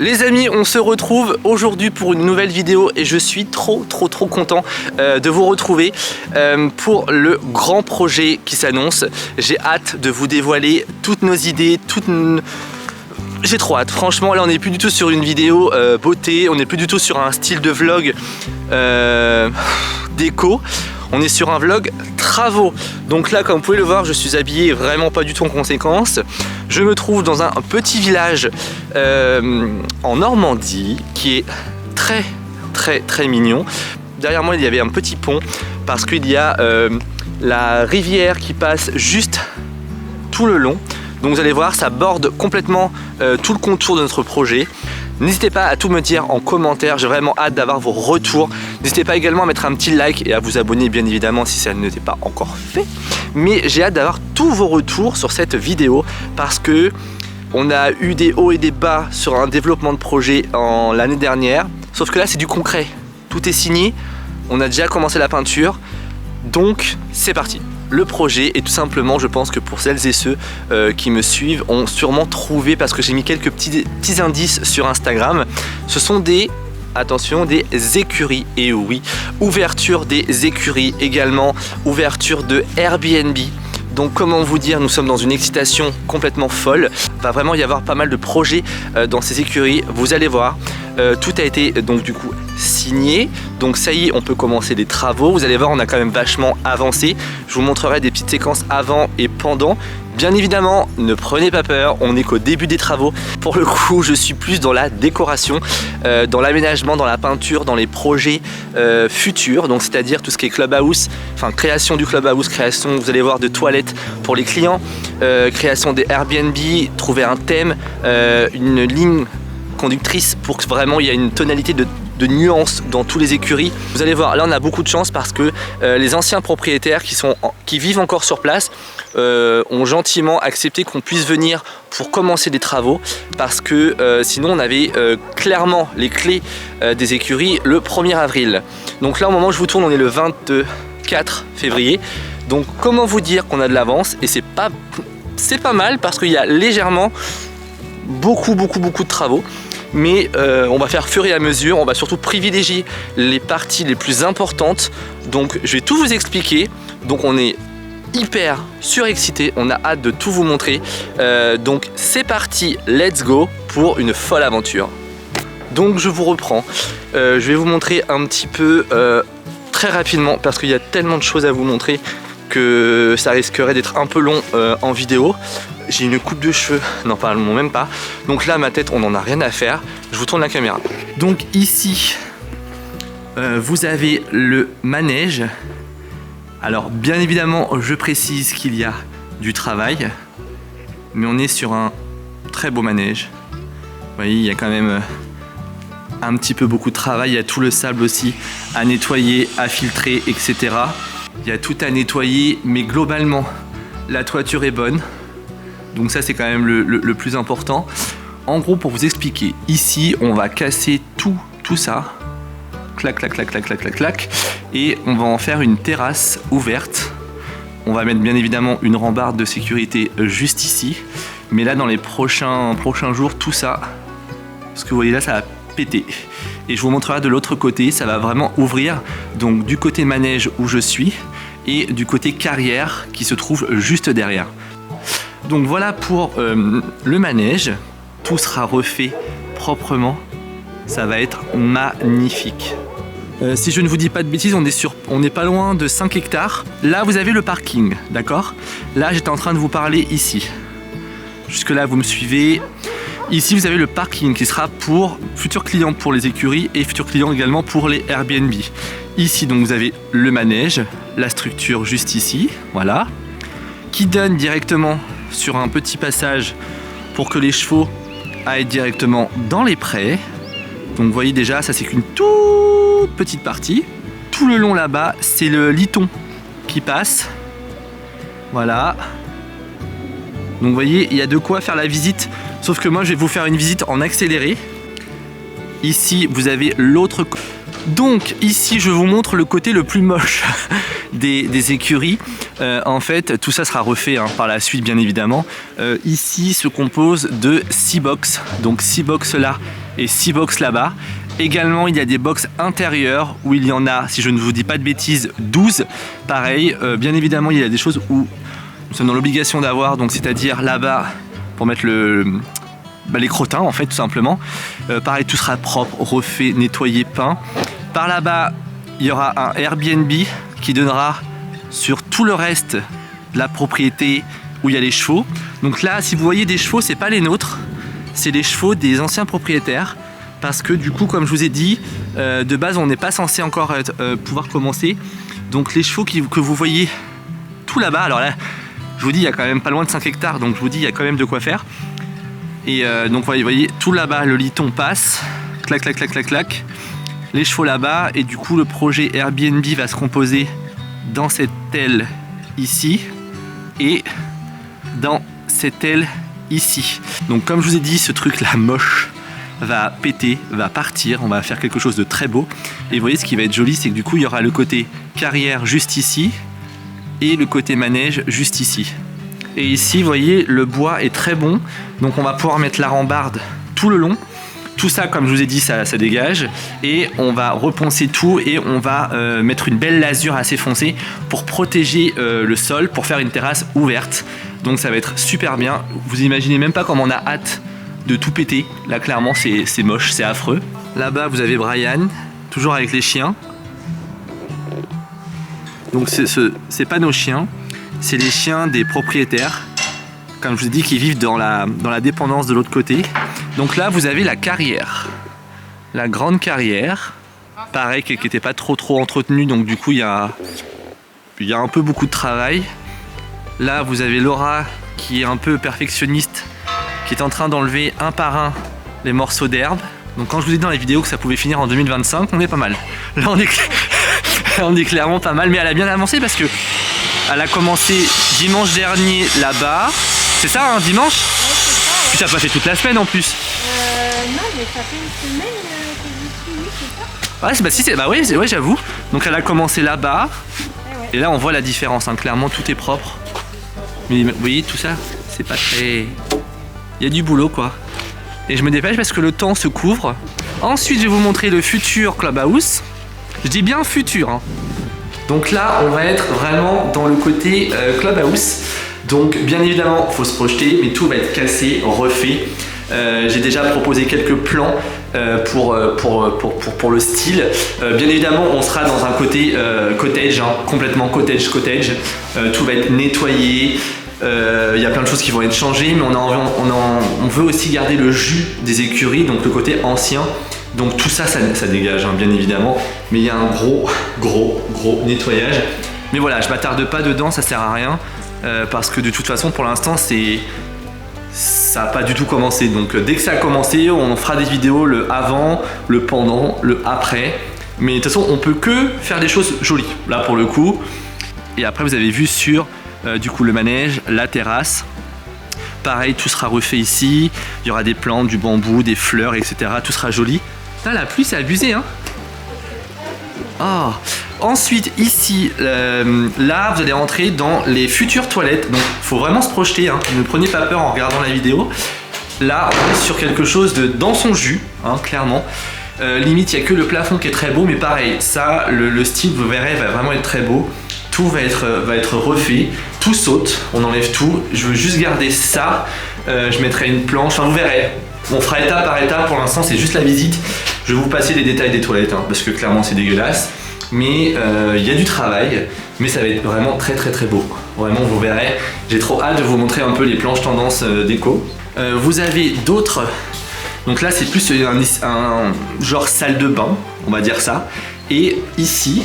Les amis, on se retrouve aujourd'hui pour une nouvelle vidéo et je suis trop content de vous retrouver pour le grand projet qui s'annonce. J'ai hâte de vous dévoiler toutes nos idées, j'ai trop hâte. Franchement, là on n'est plus du tout sur une vidéo beauté, on n'est plus du tout sur un style de vlog déco. On est sur un vlog travaux. Donc là, comme vous pouvez le voir, je suis habillé vraiment pas du tout en conséquence. Je me trouve dans un petit village en Normandie qui est très mignon. Derrière moi, il y avait un petit pont parce qu'il y a la rivière qui passe juste tout le long. Donc vous allez voir, ça borde complètement tout le contour de notre projet. N'hésitez pas à tout me dire en commentaire, j'ai vraiment hâte d'avoir vos retours. N'hésitez pas également à mettre un petit like et à vous abonner bien évidemment si ça n'était pas encore fait. Mais j'ai hâte d'avoir tous vos retours sur cette vidéo parce que on a eu des hauts et des bas sur un développement de projet l'année dernière. Sauf que là c'est du concret, tout est signé, on a déjà commencé la peinture, donc c'est parti. Le projet est tout simplement, je pense que pour celles et ceux qui me suivent ont sûrement trouvé, parce que j'ai mis quelques petits indices sur Instagram. Ce sont des écuries, et oui, ouverture des écuries également, ouverture de Airbnb. Donc comment vous dire, nous sommes dans une excitation complètement folle. Il va vraiment y avoir pas mal de projets dans ces écuries, vous allez voir. Tout a été donc du coup signé, donc ça y est, on peut commencer les travaux. Vous allez voir, on a quand même vachement avancé. Je vous montrerai des petites séquences avant et pendant. Bien évidemment, ne prenez pas peur, on n'est qu'au début des travaux. Pour le coup, je suis plus dans la décoration, dans l'aménagement, dans la peinture, dans les projets futurs. Donc c'est-à-dire tout ce qui est clubhouse, enfin création du clubhouse, création, vous allez voir, de toilettes pour les clients, création des Airbnb, trouver un thème, une ligne conductrice pour que vraiment il y ait une tonalité de nuances dans tous les écuries. Vous allez voir, là on a beaucoup de chance parce que les anciens propriétaires qui vivent encore sur place ont gentiment accepté qu'on puisse venir pour commencer des travaux, parce que sinon on avait clairement les clés des écuries le 1er avril. Donc là au moment où je vous tourne, on est le 24 février. Donc comment vous dire qu'on a de l'avance, et c'est pas mal parce qu'il y a légèrement beaucoup de travaux. Mais on va faire fur et à mesure, on va surtout privilégier les parties les plus importantes. Donc je vais tout vous expliquer. Donc on est hyper surexcité, on a hâte de tout vous montrer. Donc c'est parti, let's go pour une folle aventure. Donc je vous reprends, je vais vous montrer un petit peu très rapidement parce qu'il y a tellement de choses à vous montrer que ça risquerait d'être un peu long en vidéo. J'ai une coupe de cheveux, non parlons même pas. Donc là ma tête, on n'en a rien à faire. Je vous tourne la caméra. Donc ici vous avez le manège. Alors bien évidemment je précise qu'il y a du travail, mais on est sur un très beau manège. Vous voyez, il y a quand même un petit peu beaucoup de travail. Il y a tout le sable aussi à nettoyer, à filtrer, etc. Il y a tout à nettoyer, mais globalement la toiture est bonne. Donc ça c'est quand même le plus important. En gros, pour vous expliquer, ici on va casser tout ça. Clac. Et on va en faire une terrasse ouverte. On va mettre bien évidemment une rambarde de sécurité juste ici. Mais là dans les prochains jours, tout ça, ce que vous voyez là, ça va péter. Et je vous montrerai de l'autre côté, ça va vraiment ouvrir. Donc du côté manège où je suis et du côté carrière qui se trouve juste derrière. Donc voilà pour le manège, tout sera refait proprement, ça va être magnifique. Si je ne vous dis pas de bêtises, on est pas loin de 5 hectares. Là vous avez le parking, d'accord? Là j'étais en train de vous parler ici. Jusque là vous me suivez. Ici vous avez le parking qui sera pour futurs clients pour les écuries et futurs clients également pour les Airbnb. Ici donc vous avez le manège, la structure juste ici, voilà, qui donne directement sur un petit passage pour que les chevaux aillent directement dans les prés. Donc vous voyez déjà, ça c'est qu'une toute petite partie. Tout le long là-bas, c'est le liton qui passe. Voilà. Donc vous voyez, il y a de quoi faire la visite. Sauf que moi, je vais vous faire une visite en accéléré. Ici, vous avez l'autre côté. Donc ici je vous montre le côté le plus moche des écuries. En fait tout ça sera refait par la suite bien évidemment. Ici se compose de 6 box. Donc 6 box là et 6 box là-bas. Également, il y a des box intérieures où il y en a, si je ne vous dis pas de bêtises, 12. Pareil, bien évidemment, il y a des choses où nous sommes dans l'obligation d'avoir, donc c'est-à-dire là-bas pour mettre les crottins en fait tout simplement. Pareil, tout sera propre, refait, nettoyé, peint. Par là-bas, il y aura un Airbnb qui donnera sur tout le reste de la propriété où il y a les chevaux. Donc là, si vous voyez des chevaux, c'est pas les nôtres, c'est les chevaux des anciens propriétaires. Parce que du coup, comme je vous ai dit, de base, on n'est pas censé encore pouvoir commencer. Donc les chevaux que vous voyez tout là-bas, alors là, je vous dis, il y a quand même pas loin de 5 hectares, donc je vous dis, il y a quand même de quoi faire. Et donc vous voyez, tout là-bas, le liton passe, clac, clac, clac, clac, clac. Les chevaux là-bas, et du coup, le projet Airbnb va se composer dans cette aile ici et dans cette aile ici. Donc comme je vous ai dit, ce truc-là moche va péter, va partir, on va faire quelque chose de très beau. Et vous voyez, ce qui va être joli, c'est que du coup il y aura le côté carrière juste ici et le côté manège juste ici. Et ici, vous voyez, le bois est très bon, donc on va pouvoir mettre la rambarde tout le long. Tout ça, comme je vous ai dit, ça dégage. Et on va reponcer tout et on va mettre une belle lasure assez foncée pour protéger le sol, pour faire une terrasse ouverte. Donc ça va être super bien. Vous imaginez même pas comme on a hâte de tout péter. Là, clairement, c'est moche, c'est affreux. Là-bas, vous avez Brian, toujours avec les chiens. Donc c'est pas nos chiens, c'est les chiens des propriétaires, comme je vous ai dit, qui vivent dans la dépendance de l'autre côté. Donc là, vous avez la carrière, la grande carrière, pareil, qui n'était pas trop entretenue, donc du coup, il y a un peu beaucoup de travail. Là, vous avez Laura, qui est un peu perfectionniste, qui est en train d'enlever un par un les morceaux d'herbe. Donc quand je vous ai dit dans les vidéos que ça pouvait finir en 2025, on est pas mal. Là, on est clairement pas mal, mais elle a bien avancé parce que elle a commencé dimanche dernier là-bas. C'est ça, hein, dimanche? Ouais, c'est ça. Ouais. Puis t'as pas fait toute la semaine en plus. Non, mais ça fait une semaine que j'y suis, oui, c'est ça. Ouais, ouais, j'avoue. Donc elle a commencé là-bas. Ouais. Et là, on voit la différence, hein. Clairement, tout est propre. Mais vous voyez, tout ça, c'est pas très... Il y a du boulot, quoi. Et je me dépêche parce que le temps se couvre. Ensuite, je vais vous montrer le futur clubhouse. Je dis bien futur, hein. Donc là, on va être vraiment dans le côté clubhouse. Donc bien évidemment, il faut se projeter, mais tout va être cassé, refait. J'ai déjà proposé quelques plans pour le style. Bien évidemment, on sera dans un côté cottage, hein, complètement cottage. Tout va être nettoyé. Il y a plein de choses qui vont être changées, mais on veut aussi garder le jus des écuries, donc le côté ancien. Donc tout ça, ça dégage, hein, bien évidemment. Mais il y a un gros nettoyage. Mais voilà, je m'attarde pas dedans, ça sert à rien. Parce que de toute façon, pour l'instant, ça n'a pas du tout commencé. Donc dès que ça a commencé, on fera des vidéos, le avant, le pendant, le après. Mais de toute façon, on peut que faire des choses jolies, là pour le coup. Et après, vous avez vu sur du coup le manège, la terrasse. Pareil, tout sera refait ici. Il y aura des plantes, du bambou, des fleurs, etc. Tout sera joli. Là, la pluie, c'est abusé, hein. Oh. Ensuite, ici, là, vous allez rentrer dans les futures toilettes. Donc, il faut vraiment se projeter, hein. Ne prenez pas peur en regardant la vidéo. Là, on est sur quelque chose de dans son jus, hein, clairement. Limite, il n'y a que le plafond qui est très beau, mais pareil, ça, le style, vous verrez, va vraiment être très beau. Tout va être refait, tout saute, on enlève tout. Je veux juste garder ça. Je mettrai une planche, enfin, vous verrez. On fera étape par étape, pour l'instant, c'est juste la visite. Je vais vous passer les détails des toilettes, hein, parce que clairement, c'est dégueulasse. Mais il y a du travail, mais ça va être vraiment très beau. Vraiment, vous verrez. J'ai trop hâte de vous montrer un peu les planches tendance déco. Vous avez d'autres. Donc là, c'est plus un genre salle de bain, on va dire ça. Et ici,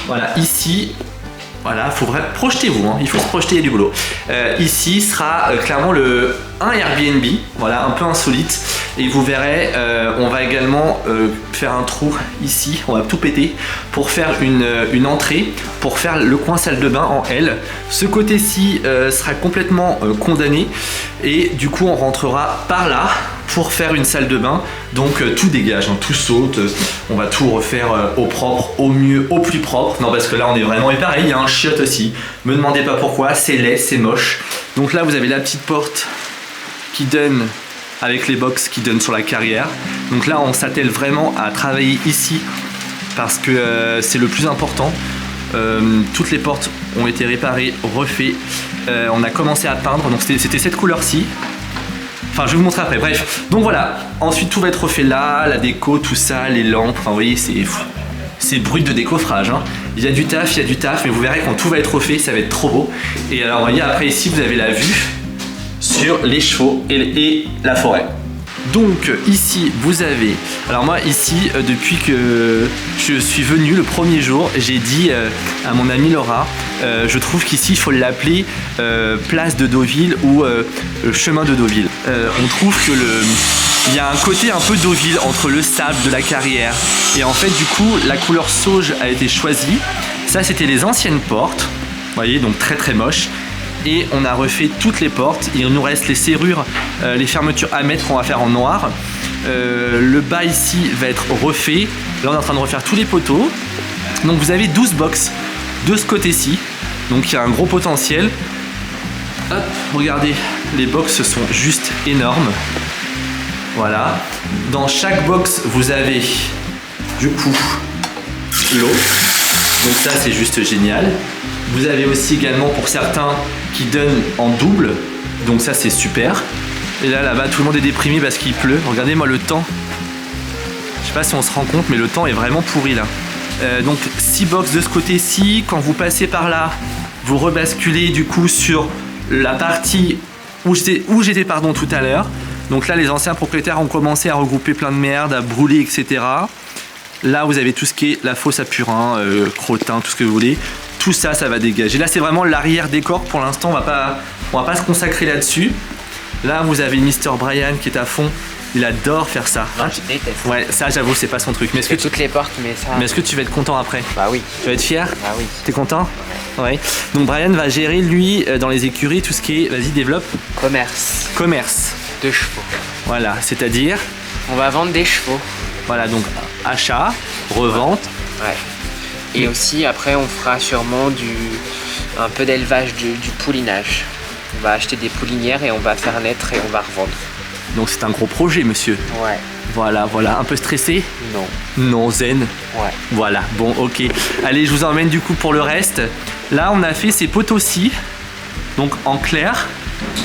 voilà, ici, voilà, projetez-vous, hein, il faut se projeter, il y a du boulot. Ici sera clairement un Airbnb, voilà, un peu insolite. Et vous verrez, on va également faire un trou ici, on va tout péter pour faire une entrée, pour faire le coin salle de bain en L. Ce côté-ci sera complètement condamné et du coup on rentrera par là pour faire une salle de bain. Donc tout dégage, hein, tout saute, on va tout refaire au propre, au mieux, au plus propre. Non, parce que là on est vraiment... Et pareil, il y a un chiotte aussi, me demandez pas pourquoi, c'est laid, c'est moche. Donc là vous avez la petite porte qui donne avec les box qui donnent sur la carrière. Donc là on s'attelle vraiment à travailler ici parce que c'est le plus important. Toutes les portes ont été réparées, refaites. On a commencé à peindre, donc c'était cette couleur-ci. Enfin, je vais vous montrer après. Bref, donc voilà. Ensuite, tout va être refait là, la déco, tout ça, les lampes. Enfin, vous voyez, c'est brut de décoffrage. Hein. Il y a du taf, mais vous verrez quand tout va être refait, ça va être trop beau. Et alors, vous voyez, après ici, vous avez la vue sur les chevaux et la forêt. Donc ici vous avez, alors moi ici depuis que je suis venu le premier jour, j'ai dit à mon amie Laura, je trouve qu'ici il faut l'appeler place de Deauville ou chemin de Deauville. On trouve que il y a un côté un peu Deauville entre le sable de la carrière et en fait du coup la couleur sauge a été choisie. Ça c'était les anciennes portes, vous voyez, donc très très moche. Et on a refait toutes les portes. Il nous reste les serrures, les fermetures à mettre qu'on va faire en noir. Le bas ici va être refait. Là on est en train de refaire tous les poteaux. Donc vous avez 12 box de ce côté-ci. Donc il y a un gros potentiel. Hop, regardez, les box sont juste énormes. Voilà. Dans chaque box vous avez du coup l'eau. Donc ça c'est juste génial. Vous avez aussi également pour certains qui donnent en double, donc ça c'est super. Et là-bas tout le monde est déprimé parce qu'il pleut. Regardez-moi le temps. Je sais pas si on se rend compte mais le temps est vraiment pourri là. Donc 6 box de ce côté-ci. Quand vous passez par là, vous rebasculez du coup sur la partie où j'étais pardon tout à l'heure. Donc là les anciens propriétaires ont commencé à regrouper plein de merde, à brûler etc. Là vous avez tout ce qui est la fosse à purin, crottin, tout ce que vous voulez. Tout ça, ça va dégager. Là, c'est vraiment l'arrière décor. Pour l'instant, on va pas se consacrer là-dessus. Là, vous avez Mr. Brian qui est à fond. Il adore faire ça. Non, je déteste. Ouais, ça, j'avoue, c'est pas son truc. Mais est-ce que toutes les portes, mais ça. Mais est-ce que tu vas être content après? Bah oui. Tu vas être fier? Bah oui. T'es content? Ouais. Donc Brian va gérer lui dans les écuries tout ce qui est. Vas-y, développe. Commerce. Commerce. De chevaux. Voilà, c'est-à-dire. On va vendre des chevaux. Voilà, donc achat, revente. Ouais. Et aussi après on fera sûrement un peu d'élevage du poulinage. On va acheter des poulinières et on va faire naître et on va revendre. Donc c'est un gros projet monsieur. Ouais. Voilà, un peu stressé? Non. Non, zen. Ouais. Voilà, bon ok. Allez, je vous emmène du coup pour le reste. Là on a fait ces poteaux-ci, donc en clair,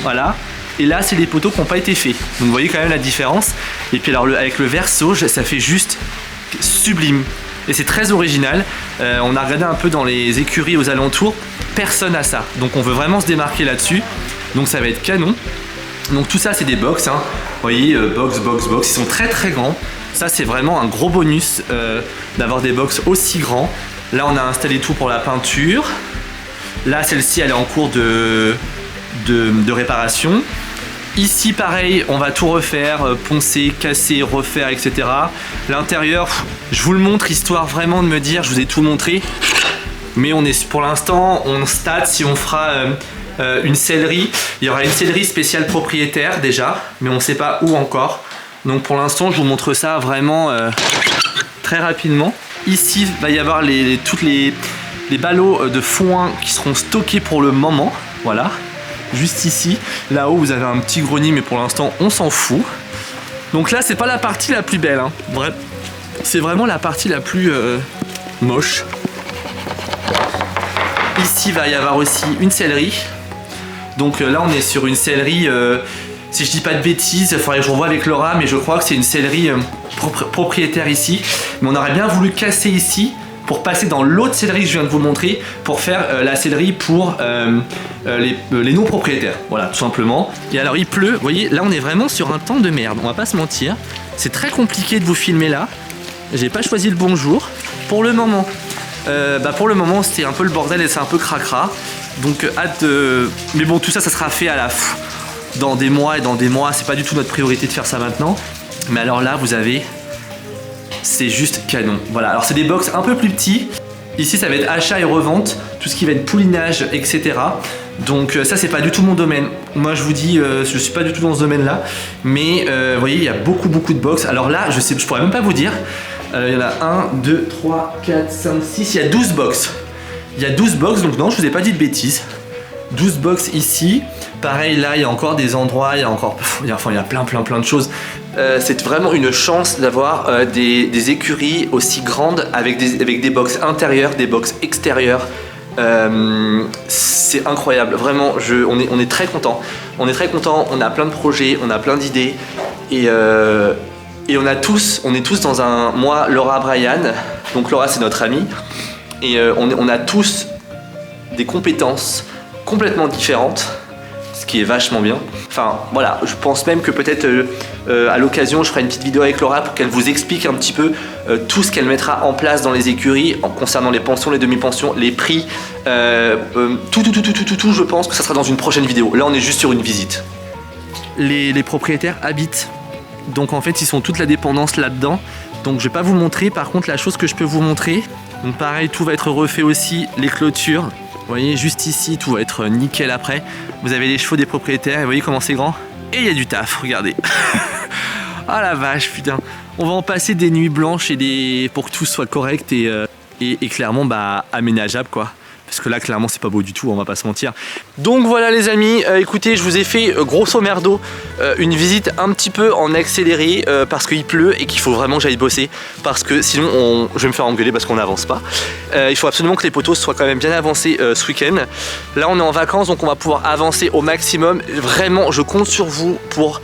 voilà. Et là c'est des poteaux qui n'ont pas été faits. Donc vous voyez quand même la différence. Et puis alors avec le vert sauge, ça fait juste sublime. Et c'est très original. On a regardé un peu dans les écuries aux alentours. Personne n'a ça. Donc on veut vraiment se démarquer là-dessus. Donc ça va être canon. Donc tout ça c'est des box. Hein. Vous voyez, box. Ils sont très très grands. Ça c'est vraiment un gros bonus d'avoir des box aussi grands. Là on a installé tout pour la peinture. Là celle-ci elle est en cours de réparation. Ici pareil, on va tout refaire, poncer, casser, refaire, etc. L'intérieur, je vous le montre histoire vraiment de me dire, je vous ai tout montré. Mais on est pour l'instant, on state si on fera une sellerie. Il y aura une sellerie spéciale propriétaire déjà, mais on ne sait pas où encore. Donc pour l'instant, je vous montre ça vraiment très rapidement. Ici, il va y avoir toutes les ballots de foin qui seront stockés pour le moment. Voilà. Juste ici, là-haut vous avez un petit grenier mais pour l'instant on s'en fout. Donc là c'est pas la partie la plus belle hein. Bref, c'est vraiment la partie la plus moche. Ici va y avoir aussi une sellerie. Donc là on est sur une sellerie, si je dis pas de bêtises, il faudrait que je revoie avec Laura, mais je crois que c'est une sellerie propriétaire ici. Mais on aurait bien voulu casser ici pour passer dans l'autre sellerie que je viens de vous montrer pour faire la sellerie pour les non-propriétaires, voilà tout simplement. Et alors il pleut, vous voyez là on est vraiment sur un temps de merde, on va pas se mentir, c'est très compliqué de vous filmer là, j'ai pas choisi le bon jour pour le moment. Pour le moment c'était un peu le bordel et c'est un peu cracra, donc hâte de... Mais bon tout ça sera fait à dans des mois, c'est pas du tout notre priorité de faire ça maintenant. Mais alors là vous avez... C'est juste canon. Voilà, alors c'est des box un peu plus petits. Ici ça va être achat et revente, tout ce qui va être poulinage, etc. Donc ça c'est pas du tout mon domaine. Moi je vous dis, je suis pas du tout dans ce domaine là. Mais vous voyez, il y a beaucoup de box. Alors là, je pourrais même pas vous dire. Il y en a 1, 2, 3, 4, 5, 6, il y a 12 box. Il y a 12 box, donc non, je vous ai pas dit de bêtises. 12 box ici. Pareil, là, il y a encore des endroits, il y a plein de choses. C'est vraiment une chance d'avoir des écuries aussi grandes avec des box intérieures, des box extérieures. C'est incroyable, vraiment, on est très contents. On est très contents, on a plein de projets, on a plein d'idées. Et on est tous dans un... Moi, Laura, Brian, donc Laura c'est notre amie. Et on a tous des compétences complètement différentes. Ce qui est vachement bien. Enfin voilà, je pense même que peut-être à l'occasion je ferai une petite vidéo avec Laura pour qu'elle vous explique un petit peu tout ce qu'elle mettra en place dans les écuries en concernant les pensions, les demi-pensions, les prix, tout, je pense que ça sera dans une prochaine vidéo. Là on est juste sur une visite. Les propriétaires habitent, donc en fait ils sont toute la dépendance là-dedans. Donc je vais pas vous montrer, par contre la chose que je peux vous montrer, donc pareil tout va être refait aussi, les clôtures. Vous voyez, juste ici, tout va être nickel après. Vous avez les chevaux des propriétaires, et vous voyez comment c'est grand. Et il y a du taf, regardez. Ah la vache, putain. On va en passer des nuits blanches pour que tout soit correct et clairement aménageable, quoi. Parce que là, clairement, c'est pas beau du tout, on va pas se mentir. Donc voilà les amis, écoutez, je vous ai fait grosso merdo une visite un petit peu en accéléré parce qu'il pleut et qu'il faut vraiment que j'aille bosser. Parce que sinon, je vais me faire engueuler parce qu'on n'avance pas. Il faut absolument que les poteaux soient quand même bien avancés ce week-end. Là, on est en vacances, donc on va pouvoir avancer au maximum. Vraiment, je compte sur vous pour...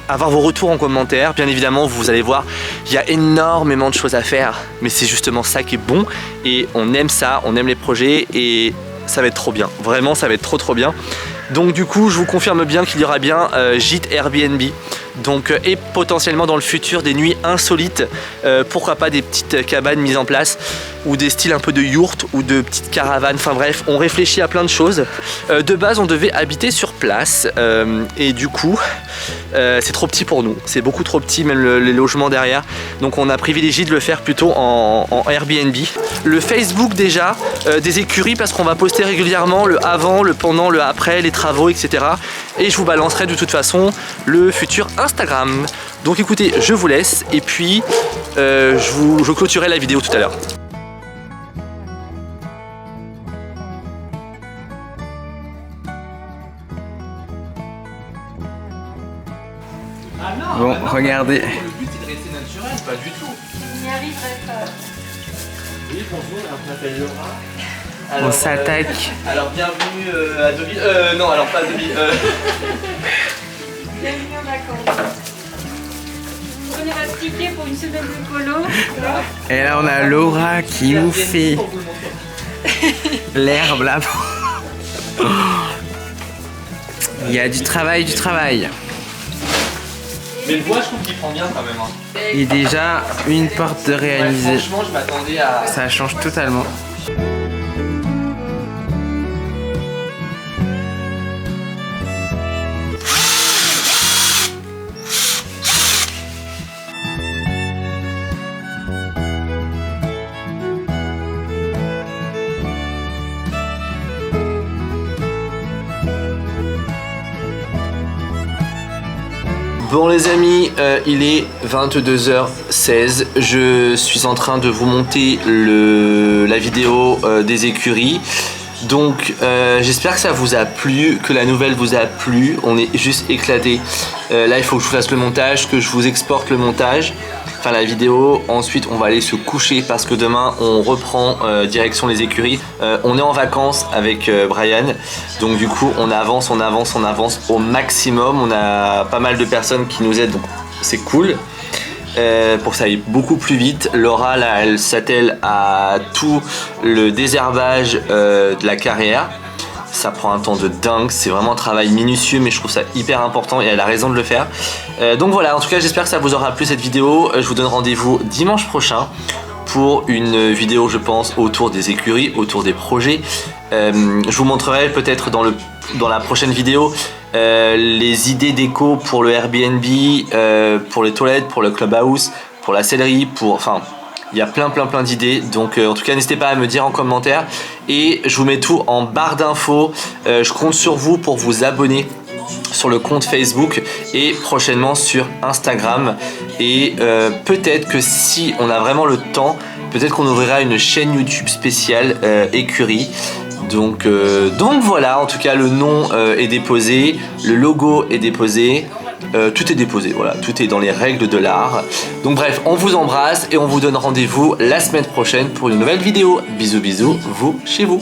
avoir vos retours en commentaire. Bien évidemment, vous allez voir, il y a énormément de choses à faire, mais c'est justement ça qui est bon et on aime ça, on aime les projets et ça va être trop bien. Vraiment, ça va être trop bien. Donc du coup, je vous confirme bien qu'il y aura bien gîte Airbnb. Donc, et potentiellement dans le futur des nuits insolites, pourquoi pas des petites cabanes mises en place ou des styles un peu de yourte ou de petites caravanes, enfin bref, on réfléchit à plein de choses. De base on devait habiter sur place et du coup c'est trop petit pour nous, c'est beaucoup trop petit, même les logements derrière, donc on a privilégié de le faire plutôt en Airbnb. Le Facebook déjà des écuries, parce qu'on va poster régulièrement le avant, le pendant, le après, les travaux, etc. Et je vous balancerai de toute façon le futur Instagram. Donc écoutez, je vous laisse et puis je clôturerai la vidéo tout à l'heure. Bon, regardez. Le but c'est de rester naturel, pas du tout. On n'y arriverait pas. Oui, bonjour, on m'appelle Laura. On s'attaque. Alors bienvenue à Deauville. Non, alors pas à Deauville. Bienvenue en vacances. Vous prenez votre ticket pour une semaine de colo. Et là on a Laura qui nous fait l'herbe là. Il y a du travail, Mais le bois, je trouve qu'il prend bien quand même. Hein. Et déjà une porte de réalisée. Ouais, franchement, je m'attendais à... Ça change totalement. Bon les amis, il est 22h16, je suis en train de vous monter la vidéo des écuries. Donc j'espère que ça vous a plu, que la nouvelle vous a plu, on est juste éclatés. Là il faut que je fasse le montage, que je vous exporte le montage, enfin la vidéo. Ensuite on va aller se coucher parce que demain on reprend direction les écuries. On est en vacances avec Brian, donc du coup on avance au maximum. On a pas mal de personnes qui nous aident, donc c'est cool. Pour que ça aille beaucoup plus vite. Laura là elle s'attelle à tout le désherbage de la carrière. Ça prend un temps de dingue, c'est vraiment un travail minutieux mais je trouve ça hyper important et elle a raison de le faire. Donc voilà, en tout cas j'espère que ça vous aura plu cette vidéo. Je vous donne rendez-vous dimanche prochain pour une vidéo je pense autour des écuries, autour des projets. Je vous montrerai peut-être dans la prochaine vidéo les idées déco pour le Airbnb, pour les toilettes, pour le clubhouse, pour la sellerie, enfin il y a plein d'idées. Donc en tout cas n'hésitez pas à me dire en commentaire et je vous mets tout en barre d'infos. Je compte sur vous pour vous abonner sur le compte Facebook et prochainement sur Instagram. Et peut-être que si on a vraiment le temps, peut-être qu'on ouvrira une chaîne YouTube spéciale écurie. Donc voilà, en tout cas le nom est déposé, le logo est déposé, tout est déposé, voilà, tout est dans les règles de l'art. Donc bref, on vous embrasse et on vous donne rendez-vous la semaine prochaine pour une nouvelle vidéo. Bisous bisous, vous chez vous.